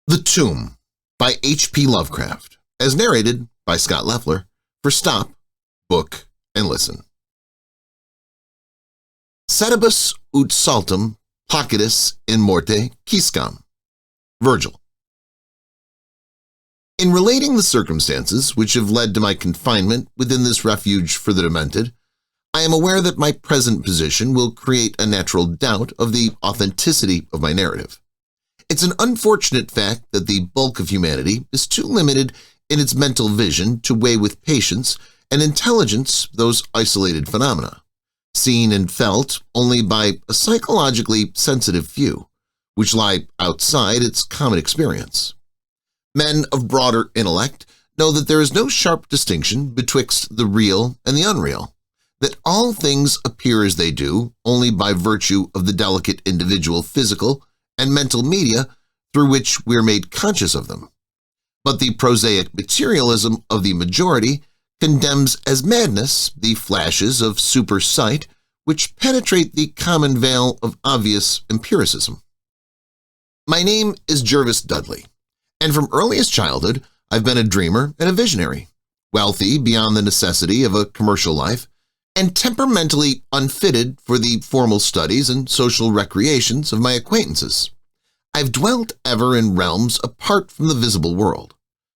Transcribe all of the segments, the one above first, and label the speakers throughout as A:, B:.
A: The Tomb by H.P. Lovecraft, as narrated by Scott Leffler for Stop, Book, and Listen. Sedibus ut saltum placidus in morte quisquam. Virgil. In relating the circumstances which have led to my confinement within this refuge for the demented, I am aware that my present position will create a natural doubt of the authenticity of my narrative. It's an unfortunate fact that the bulk of humanity is too limited in its mental vision to weigh with patience and intelligence those isolated phenomena, seen and felt only by a psychologically sensitive few, which lie outside its common experience. Men of broader intellect know that there is no sharp distinction betwixt the real and the unreal, that all things appear as they do only by virtue of the delicate individual physical and mental media through which we are made conscious of them. But the prosaic materialism of the majority condemns as madness the flashes of super sight which penetrate the common veil of obvious empiricism. My name is Jervas Dudley, and from earliest childhood I've been a dreamer and a visionary, wealthy beyond the necessity of a commercial life, and temperamentally unfitted for the formal studies and social recreations of my acquaintances. I've dwelt ever in realms apart from the visible world,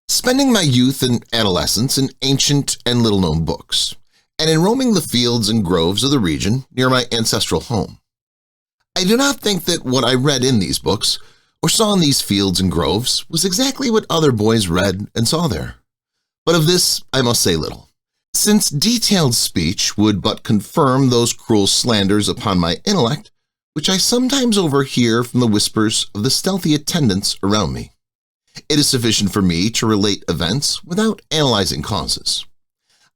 A: spending my youth and adolescence in ancient and little-known books, and in roaming the fields and groves of the region near my ancestral home. I do not think that what I read in these books or saw in these fields and groves was exactly what other boys read and saw there, but of this I must say little, since detailed speech would but confirm those cruel slanders upon my intellect which I sometimes overhear from the whispers of the stealthy attendants around me. It is sufficient for me to relate events without analyzing causes.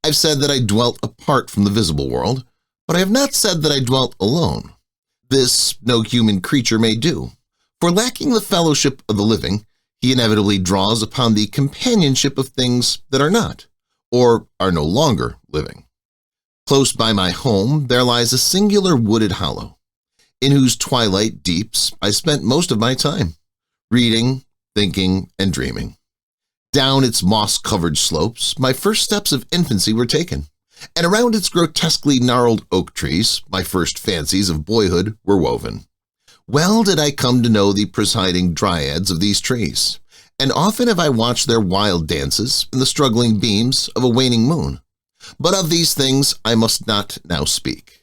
A: I've said that I dwelt apart from the visible world, but I have not said that I dwelt alone. This no human creature may do, for lacking the fellowship of the living, he inevitably draws upon the companionship of things that are not, or are no longer living. Close by my home there lies a singular wooded hollow, in whose twilight deeps I spent most of my time, reading, thinking, and dreaming. Down its moss-covered slopes my first steps of infancy were taken, and around its grotesquely gnarled oak trees my first fancies of boyhood were woven. Well did I come to know the presiding dryads of these trees, and often have I watched their wild dances in the struggling beams of a waning moon. But of these things I must not now speak.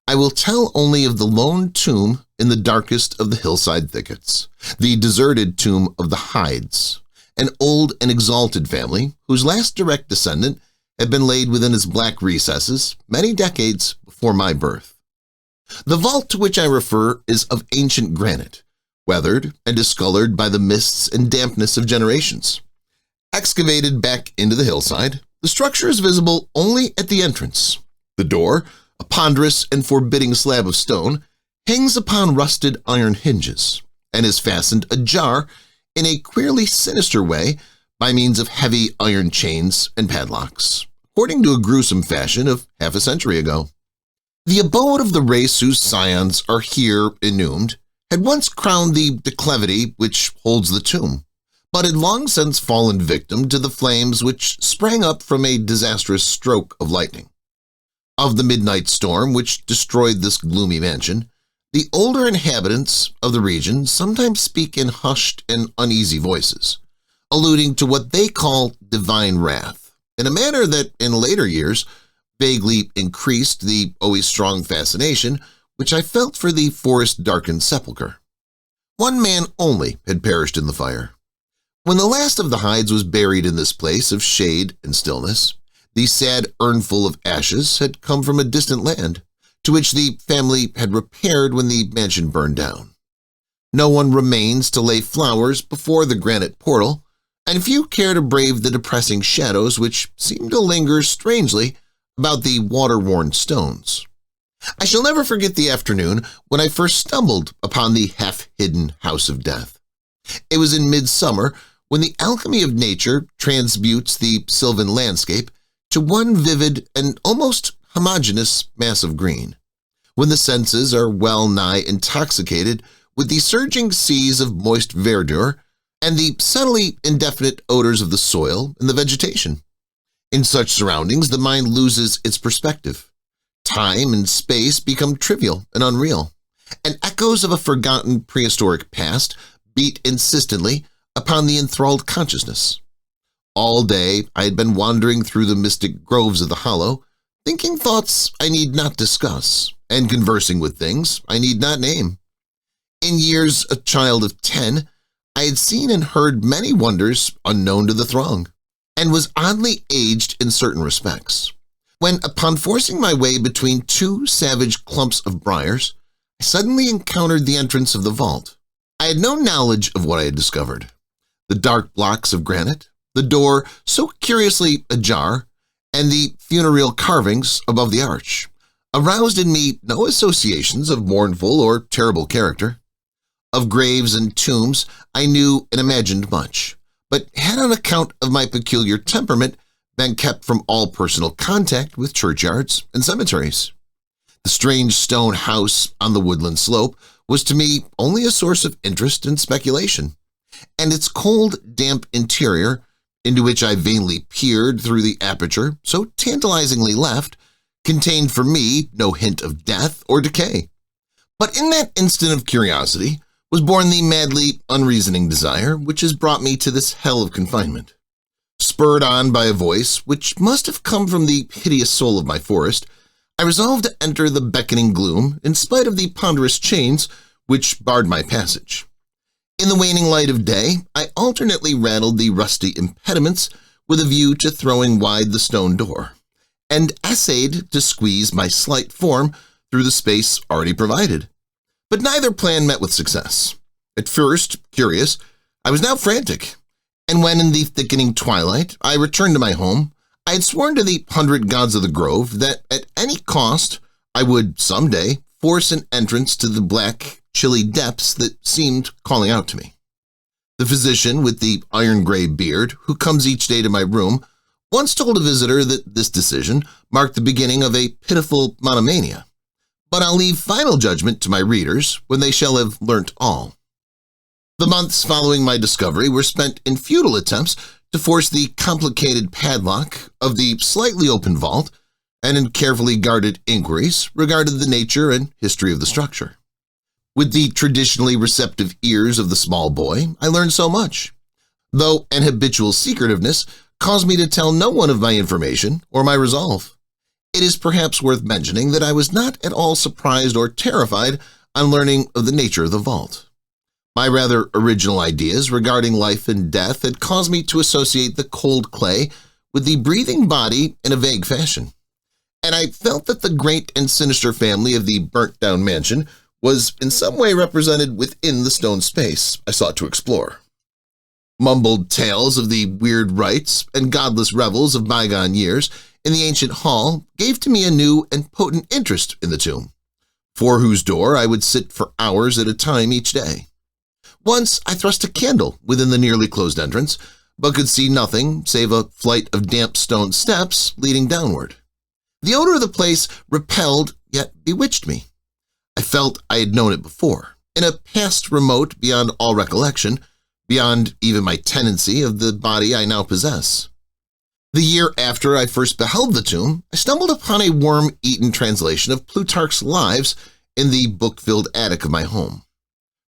A: I will tell only of the lone tomb in the darkest of the hillside thickets, the deserted tomb of the Hydes, an old and exalted family whose last direct descendant had been laid within its black recesses many decades before my birth. The vault to which I refer is of ancient granite, weathered and discolored by the mists and dampness of generations. Excavated back into the hillside, the structure is visible only at the entrance. The door, a ponderous and forbidding slab of stone, hangs upon rusted iron hinges and is fastened ajar in a queerly sinister way by means of heavy iron chains and padlocks, according to a gruesome fashion of half a century ago. The abode of the race whose scions are here entombed had once crowned the declivity which holds the tomb, but had long since fallen victim to the flames which sprang up from a disastrous stroke of lightning. Of the midnight storm which destroyed this gloomy mansion, the older inhabitants of the region sometimes speak in hushed and uneasy voices, alluding to what they call divine wrath, in a manner that in later years vaguely increased the always strong fascination which I felt for the forest-darkened sepulchre. One man only had perished in the fire. When the last of the Hydes was buried in this place of shade and stillness, the sad urnful of ashes had come from a distant land, to which the family had repaired when the mansion burned down. No one remains to lay flowers before the granite portal, and few care to brave the depressing shadows which seem to linger strangely about the water-worn stones. I shall never forget the afternoon when I first stumbled upon the half-hidden house of death. It was in midsummer, when the alchemy of nature transmutes the sylvan landscape to one vivid and almost homogeneous mass of green, when the senses are well nigh intoxicated with the surging seas of moist verdure and the subtly indefinite odors of the soil and the vegetation. In such surroundings, the mind loses its perspective. Time and space become trivial and unreal, and echoes of a forgotten prehistoric past beat insistently upon the enthralled consciousness. All day I had been wandering through the mystic groves of the hollow, thinking thoughts I need not discuss, and conversing with things I need not name. In years a child of 10, I had seen and heard many wonders unknown to the throng, and was oddly aged in certain respects, when upon forcing my way between two savage clumps of briars, I suddenly encountered the entrance of the vault. I had no knowledge of what I had discovered. The dark blocks of granite, the door so curiously ajar, and the funereal carvings above the arch aroused in me no associations of mournful or terrible character. Of graves and tombs I knew and imagined much, but had on account of my peculiar temperament been kept from all personal contact with churchyards and cemeteries. The strange stone house on the woodland slope was to me only a source of interest and speculation, and its cold, damp interior, into which I vainly peered through the aperture so tantalizingly left, contained for me no hint of death or decay. But in that instant of curiosity was born the madly unreasoning desire which has brought me to this hell of confinement. Spurred on by a voice which must have come from the hideous soul of my forest, I resolved to enter the beckoning gloom in spite of the ponderous chains which barred my passage. In the waning light of day, I alternately rattled the rusty impediments with a view to throwing wide the stone door, and essayed to squeeze my slight form through the space already provided. But neither plan met with success. At first, curious, I was now frantic, and when in the thickening twilight I returned to my home, I had sworn to the 100 gods of the grove that at any cost I would someday force an entrance to the black, chilly depths that seemed calling out to me. The physician with the iron-gray beard, who comes each day to my room, once told a visitor that this decision marked the beginning of a pitiful monomania, but I'll leave final judgment to my readers when they shall have learnt all. The months following my discovery were spent in futile attempts to force the complicated padlock of the slightly open vault and in carefully guarded inquiries regarding the nature and history of the structure. With the traditionally receptive ears of the small boy, I learned so much, though an habitual secretiveness caused me to tell no one of my information or my resolve. It is perhaps worth mentioning that I was not at all surprised or terrified on learning of the nature of the vault. My rather original ideas regarding life and death had caused me to associate the cold clay with the breathing body in a vague fashion, and I felt that the great and sinister family of the burnt-down mansion was in some way represented within the stone space I sought to explore. Mumbled tales of the weird rites and godless revels of bygone years in the ancient hall gave to me a new and potent interest in the tomb, for whose door I would sit for hours at a time each day. Once I thrust a candle within the nearly closed entrance, but could see nothing save a flight of damp stone steps leading downward. The odor of the place repelled yet bewitched me. I felt I had known it before, in a past remote beyond all recollection, beyond even my tenancy of the body I now possess. The year after I first beheld the tomb, I stumbled upon a worm-eaten translation of Plutarch's Lives in the book-filled attic of my home.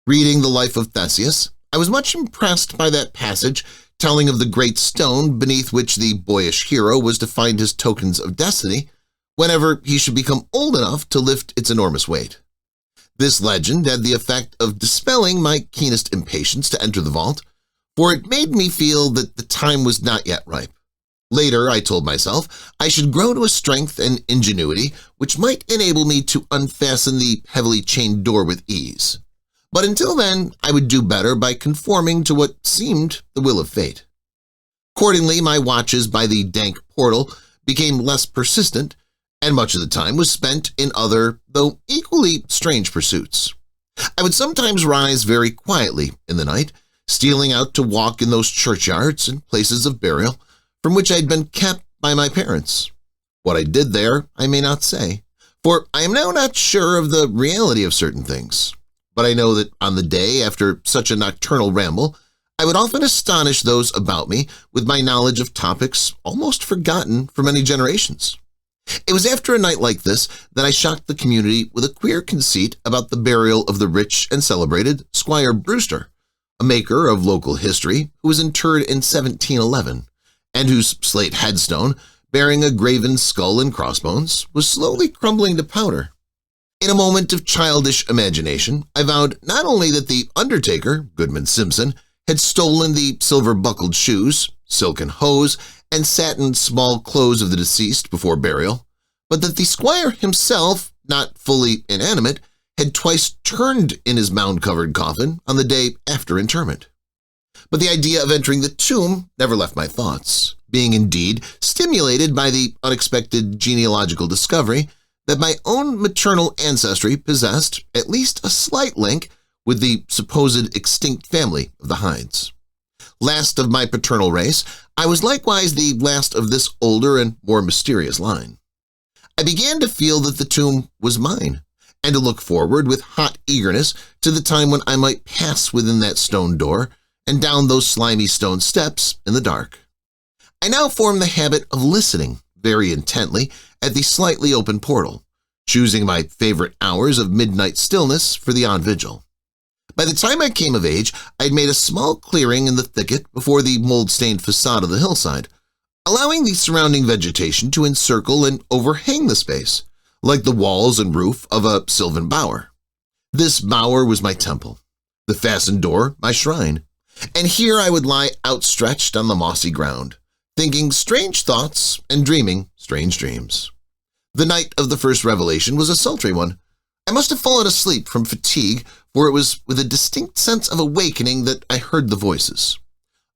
A: Reading the life of Theseus, I was much impressed by that passage telling of the great stone beneath which the boyish hero was to find his tokens of destiny whenever he should become old enough to lift its enormous weight. This legend had the effect of dispelling my keenest impatience to enter the vault, for it made me feel that the time was not yet ripe. Later, I told myself, I should grow to a strength and ingenuity which might enable me to unfasten the heavily chained door with ease. But until then, I would do better by conforming to what seemed the will of fate. Accordingly, my watches by the dank portal became less persistent, and much of the time was spent in other, though equally strange pursuits. I would sometimes rise very quietly in the night, stealing out to walk in those churchyards and places of burial from which I had been kept by my parents. What I did there I may not say, for I am now not sure of the reality of certain things. But I know that on the day after such a nocturnal ramble, I would often astonish those about me with my knowledge of topics almost forgotten for many generations. It was after a night like this that I shocked the community with a queer conceit about the burial of the rich and celebrated Squire Brewster, a maker of local history who was interred in 1711, and whose slate headstone, bearing a graven skull and crossbones, was slowly crumbling to powder. In a moment of childish imagination, I vowed not only that the undertaker, Goodman Simpson, had stolen the silver-buckled shoes, silken hose, and satin small clothes of the deceased before burial, but that the squire himself, not fully inanimate, had twice turned in his mound-covered coffin on the day after interment. But the idea of entering the tomb never left my thoughts, being indeed stimulated by the unexpected genealogical discovery that my own maternal ancestry possessed at least a slight link with the supposed extinct family of the Hydes. Last of my paternal race, I was likewise the last of this older and more mysterious line. I began to feel that the tomb was mine, and to look forward with hot eagerness to the time when I might pass within that stone door and down those slimy stone steps in the dark. I now formed the habit of listening very intently at the slightly open portal, choosing my favorite hours of midnight stillness for the odd vigil. By the time I came of age, I had made a small clearing in the thicket before the mold-stained facade of the hillside, allowing the surrounding vegetation to encircle and overhang the space, like the walls and roof of a sylvan bower. This bower was my temple, the fastened door my shrine, and here I would lie outstretched on the mossy ground, thinking strange thoughts and dreaming strange dreams. The night of the first revelation was a sultry one. I must have fallen asleep from fatigue, for it was with a distinct sense of awakening that I heard the voices.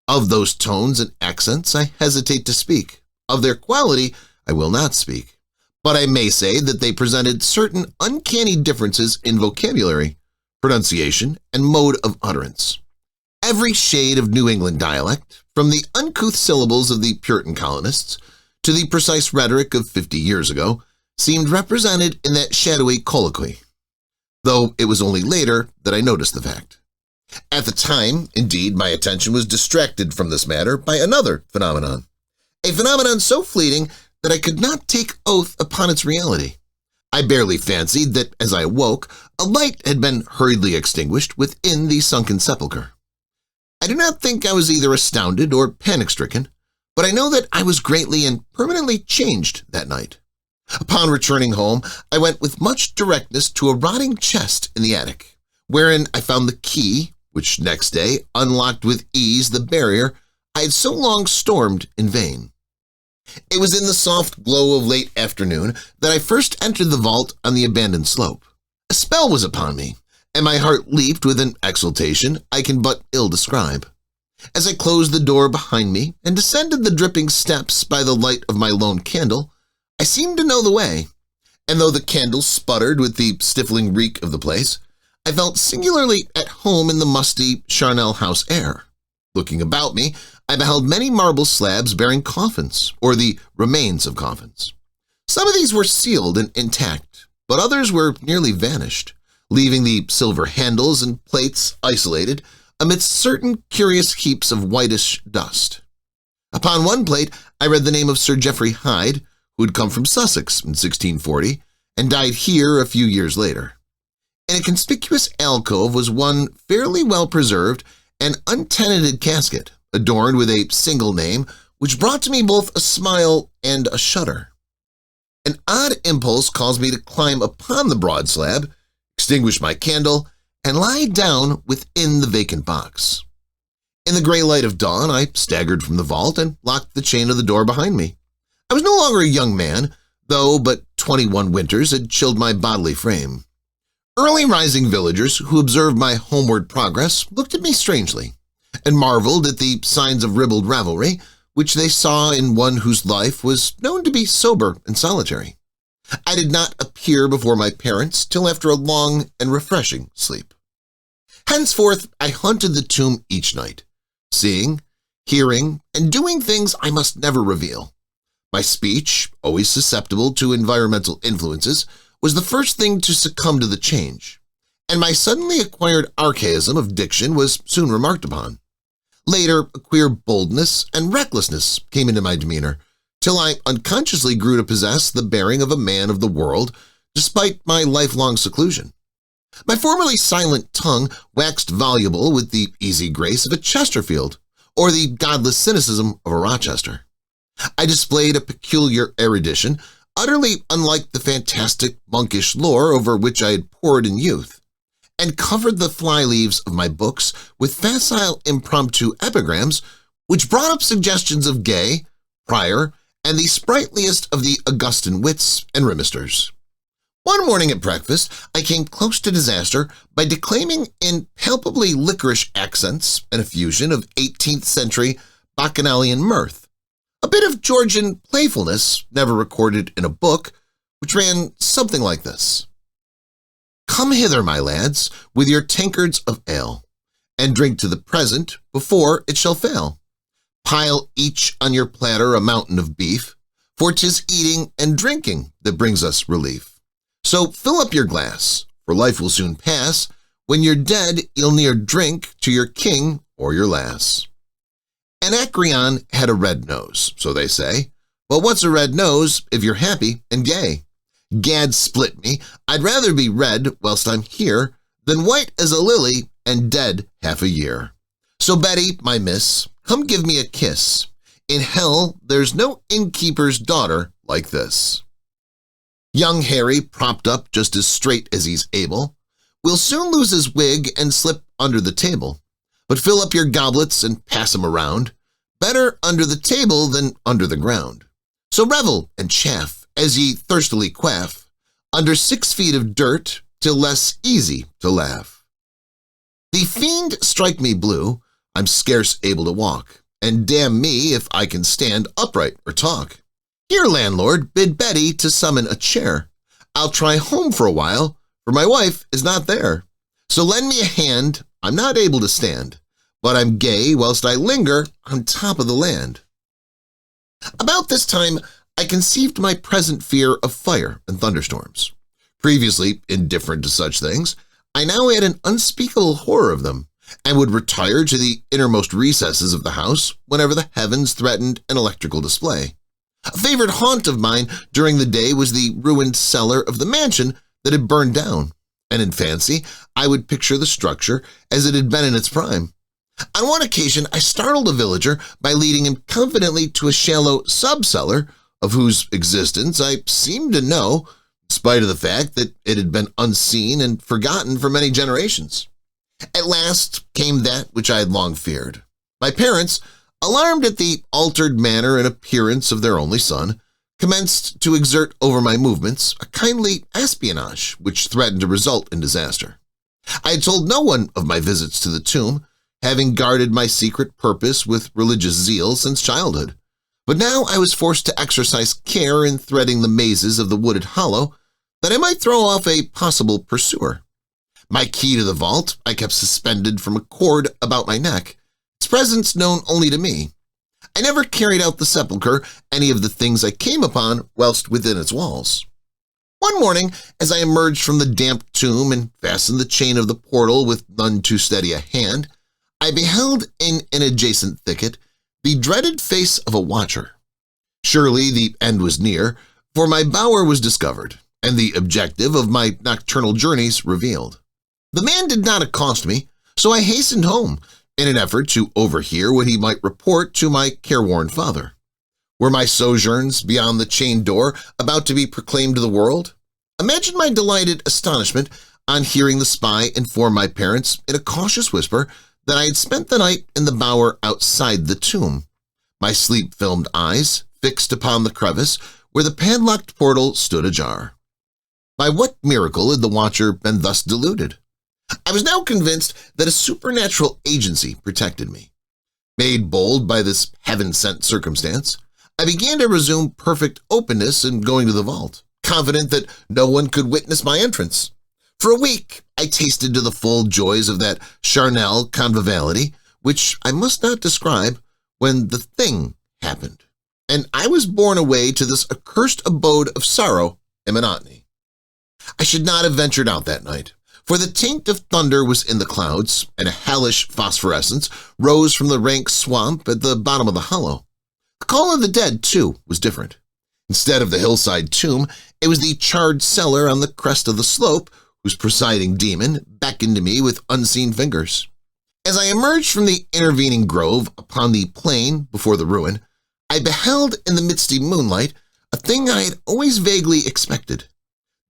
A: Of those tones and accents I hesitate to speak. Of their quality I will not speak. But I may say that they presented certain uncanny differences in vocabulary, pronunciation, and mode of utterance. Every shade of New England dialect, from the uncouth syllables of the Puritan colonists to the precise rhetoric of 50 years ago, seemed represented in that shadowy colloquy, though it was only later that I noticed the fact. At the time, indeed, my attention was distracted from this matter by another phenomenon, a phenomenon so fleeting that I could not take oath upon its reality. I barely fancied that, as I awoke, a light had been hurriedly extinguished within the sunken sepulchre. I do not think I was either astounded or panic-stricken, but I know that I was greatly and permanently changed that night. Upon returning home, I went with much directness to a rotting chest in the attic, wherein I found the key, which next day unlocked with ease the barrier I had so long stormed in vain. It was in the soft glow of late afternoon that I first entered the vault on the abandoned slope. A spell was upon me, and my heart leaped with an exultation I can but ill describe. As I closed the door behind me and descended the dripping steps by the light of my lone candle, I seemed to know the way, and though the candle sputtered with the stifling reek of the place, I felt singularly at home in the musty Charnel House air. Looking about me, I beheld many marble slabs bearing coffins, or the remains of coffins. Some of these were sealed and intact, but others were nearly vanished, leaving the silver handles and plates isolated amidst certain curious heaps of whitish dust. Upon one plate I read the name of Sir Geoffrey Hyde, who had come from Sussex in 1640 and died here a few years later. In a conspicuous alcove was one fairly well-preserved and untenanted casket, adorned with a single name, which brought to me both a smile and a shudder. An odd impulse caused me to climb upon the broad slab, extinguish my candle, and lie down within the vacant box. In the gray light of dawn, I staggered from the vault and locked the chain of the door behind me. I was no longer a young man, though but 21 winters had chilled my bodily frame. Early rising villagers who observed my homeward progress looked at me strangely and marveled at the signs of ribald revelry which they saw in one whose life was known to be sober and solitary. I did not appear before my parents till after a long and refreshing sleep. Henceforth, I hunted the tomb each night, seeing, hearing, and doing things I must never reveal. My speech, always susceptible to environmental influences, was the first thing to succumb to the change, and my suddenly acquired archaism of diction was soon remarked upon. Later, a queer boldness and recklessness came into my demeanor, till I unconsciously grew to possess the bearing of a man of the world despite my lifelong seclusion. My formerly silent tongue waxed voluble with the easy grace of a Chesterfield or the godless cynicism of a Rochester. I displayed a peculiar erudition utterly unlike the fantastic monkish lore over which I had pored in youth, and covered the fly-leaves of my books with facile impromptu epigrams which brought up suggestions of Gay, Prior, and the sprightliest of the Augustan wits and rimisters. One morning at breakfast, I came close to disaster by declaiming in palpably licorice accents and a fusion of 18th century bacchanalian mirth, a bit of Georgian playfulness never recorded in a book, which ran something like this. "Come hither, my lads, with your tankards of ale, and drink to the present before it shall fail. Pile each on your platter a mountain of beef, for 'tis eating and drinking that brings us relief. So fill up your glass, for life will soon pass. When you're dead, you'll ne'er drink to your king or your lass." Anacreon had a red nose, so they say. Well, what's a red nose if you're happy and gay? Gad split me, I'd rather be red whilst I'm here than white as a lily and dead half a year. So Betty, my miss, come give me a kiss. In hell there's no innkeeper's daughter like this. Young Harry, propped up just as straight as he's able, will soon lose his wig and slip under the table. But fill up your goblets and pass 'em around. Better under the table than under the ground. So revel and chaff as ye thirstily quaff, under 6 feet of dirt, till less easy to laugh. The fiend strike me blue, I'm scarce able to walk, and damn me if I can stand upright or talk. Here, landlord, bid Betty to summon a chair. I'll try home for a while, for my wife is not there. So lend me a hand, I'm not able to stand, but I'm gay whilst I linger on top of the land. About this time, I conceived my present fear of fire and thunderstorms. Previously indifferent to such things, I now had an unspeakable horror of them, and would retire to the innermost recesses of the house whenever the heavens threatened an electrical display. A favorite haunt of mine during the day was the ruined cellar of the mansion that had burned down, and in fancy I would picture the structure as it had been in its prime. On one occasion I startled a villager by leading him confidently to a shallow sub-cellar of whose existence I seemed to know, in spite of the fact that it had been unseen and forgotten for many generations. At last came that which I had long feared. My parents, alarmed at the altered manner and appearance of their only son, commenced to exert over my movements a kindly espionage which threatened to result in disaster. I had told no one of my visits to the tomb, having guarded my secret purpose with religious zeal since childhood. But now I was forced to exercise care in threading the mazes of the wooded hollow, that I might throw off a possible pursuer. My key to the vault I kept suspended from a cord about my neck, its presence known only to me. I never carried out the sepulchre any of the things I came upon whilst within its walls. One morning, as I emerged from the damp tomb and fastened the chain of the portal with none too steady a hand, I beheld in an adjacent thicket the dreaded face of a watcher. Surely the end was near, for my bower was discovered, and the objective of my nocturnal journeys revealed. The man did not accost me, so I hastened home, in an effort to overhear what he might report to my careworn father. Were my sojourns beyond the chained door about to be proclaimed to the world? Imagine my delighted astonishment on hearing the spy inform my parents in a cautious whisper that I had spent the night in the bower outside the tomb, my sleep-filmed eyes fixed upon the crevice where the padlocked portal stood ajar. By what miracle had the watcher been thus deluded? I was now convinced that a supernatural agency protected me. Made bold by this heaven-sent circumstance, I began to resume perfect openness in going to the vault, confident that no one could witness my entrance. For a week, I tasted to the full joys of that charnel conviviality, which I must not describe, when the thing happened, and I was borne away to this accursed abode of sorrow and monotony. I should not have ventured out that night, For the taint of thunder was in the clouds, and a hellish phosphorescence rose from the rank swamp at the bottom of the hollow. The call of the dead, too, was different. Instead of the hillside tomb, it was the charred cellar on the crest of the slope whose presiding demon beckoned to me with unseen fingers. As I emerged from the intervening grove upon the plain before the ruin, I beheld in the misty moonlight a thing I had always vaguely expected.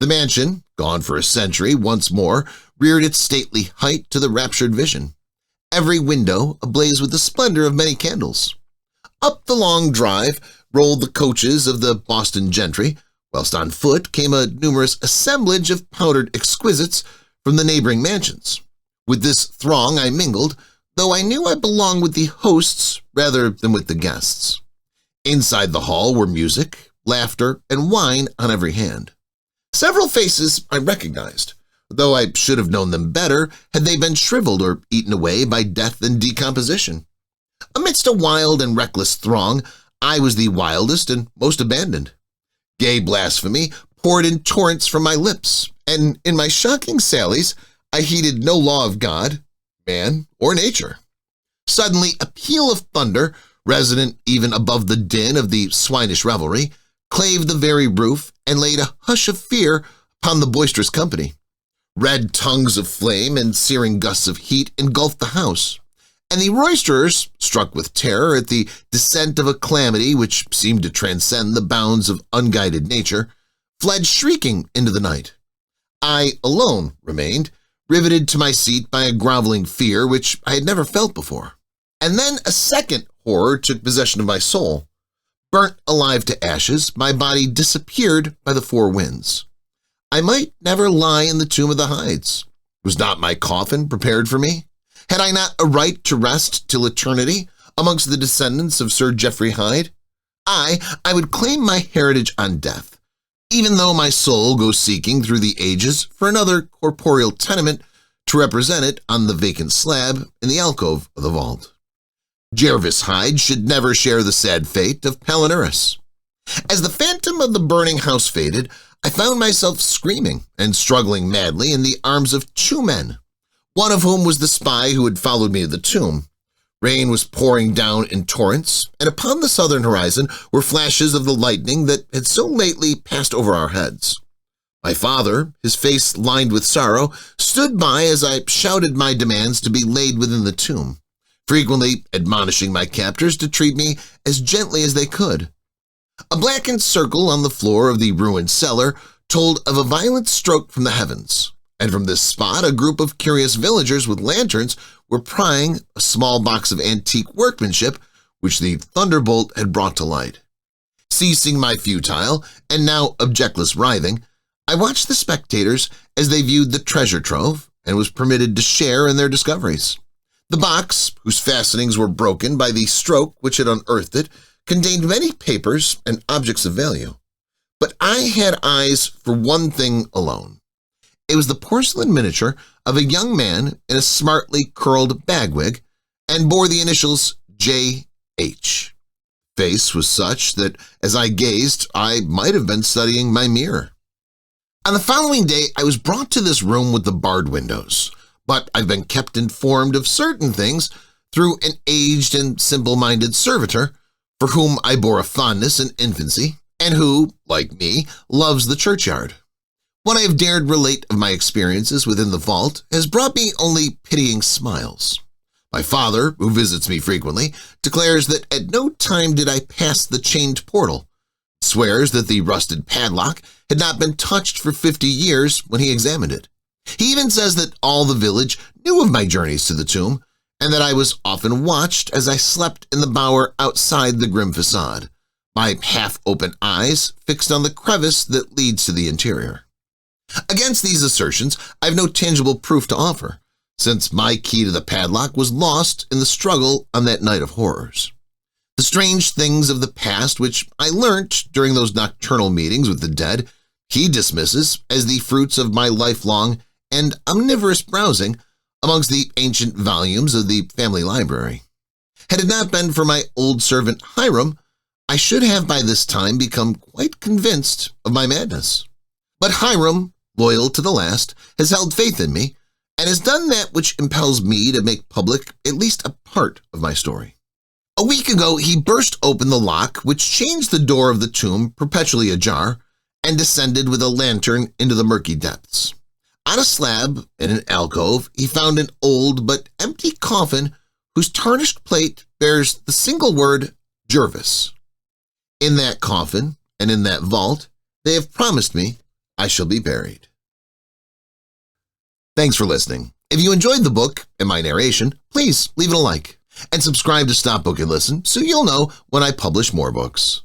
A: The mansion, gone for a century, once more reared its stately height to the raptured vision, every window ablaze with the splendor of many candles. Up the long drive rolled the coaches of the Boston gentry, whilst on foot came a numerous assemblage of powdered exquisites from the neighboring mansions. With this throng I mingled, though I knew I belonged with the hosts rather than with the guests. Inside the hall were music, laughter, and wine on every hand. Several faces I recognized, though I should have known them better had they been shriveled or eaten away by death and decomposition. Amidst a wild and reckless throng, I was the wildest and most abandoned. Gay blasphemy poured in torrents from my lips, and in my shocking sallies I heeded no law of God, man, or nature. Suddenly a peal of thunder, resonant even above the din of the swinish revelry, clave the very roof and laid a hush of fear upon the boisterous company. Red tongues of flame and searing gusts of heat engulfed the house, and the roisterers, struck with terror at the descent of a calamity which seemed to transcend the bounds of unguided nature, fled shrieking into the night. I alone remained, riveted to my seat by a groveling fear which I had never felt before. And then a second horror took possession of my soul. Burnt alive to ashes, my body disappeared by the four winds. I might never lie in the tomb of the Hydes. Was not my coffin prepared for me? Had I not a right to rest till eternity amongst the descendants of Sir Geoffrey Hyde? I would claim my heritage on death, even though my soul goes seeking through the ages for another corporeal tenement to represent it on the vacant slab in the alcove of the vault. Jervas Hyde should never share the sad fate of Palinurus. As the phantom of the burning house faded, I found myself screaming and struggling madly in the arms of two men, one of whom was the spy who had followed me to the tomb. Rain was pouring down in torrents, and upon the southern horizon were flashes of the lightning that had so lately passed over our heads. My father, his face lined with sorrow, stood by as I shouted my demands to be laid within the tomb, frequently admonishing my captors to treat me as gently as they could. A blackened circle on the floor of the ruined cellar told of a violent stroke from the heavens, and from this spot a group of curious villagers with lanterns were prying a small box of antique workmanship which the thunderbolt had brought to light. Ceasing my futile and now objectless writhing, I watched the spectators as they viewed the treasure trove and was permitted to share in their discoveries. The box, whose fastenings were broken by the stroke which had unearthed it, contained many papers and objects of value. But I had eyes for one thing alone. It was the porcelain miniature of a young man in a smartly curled bagwig and bore the initials J.H. Face was such that as I gazed, I might have been studying my mirror. On the following day, I was brought to this room with the barred windows, but I've been kept informed of certain things through an aged and simple-minded servitor for whom I bore a fondness in infancy and who, like me, loves the churchyard. What I have dared relate of my experiences within the vault has brought me only pitying smiles. My father, who visits me frequently, declares that at no time did I pass the chained portal, swears that the rusted padlock had not been touched for 50 years when he examined it. He even says that all the village knew of my journeys to the tomb, and that I was often watched as I slept in the bower outside the grim facade, my half-open eyes fixed on the crevice that leads to the interior. Against these assertions, I have no tangible proof to offer, since my key to the padlock was lost in the struggle on that night of horrors. The strange things of the past which I learnt during those nocturnal meetings with the dead, he dismisses as the fruits of my lifelong and omnivorous browsing amongst the ancient volumes of the family library. Had it not been for my old servant Hiram, I should have by this time become quite convinced of my madness. But Hiram, loyal to the last, has held faith in me, and has done that which impels me to make public at least a part of my story. A week ago, he burst open the lock which changed the door of the tomb perpetually ajar and descended with a lantern into the murky depths. On a slab in an alcove, he found an old but empty coffin whose tarnished plate bears the single word Jervas. In that coffin and in that vault, they have promised me I shall be buried. Thanks for listening. If you enjoyed the book and my narration, please leave it a like and subscribe to Stop Book and Listen so you'll know when I publish more books.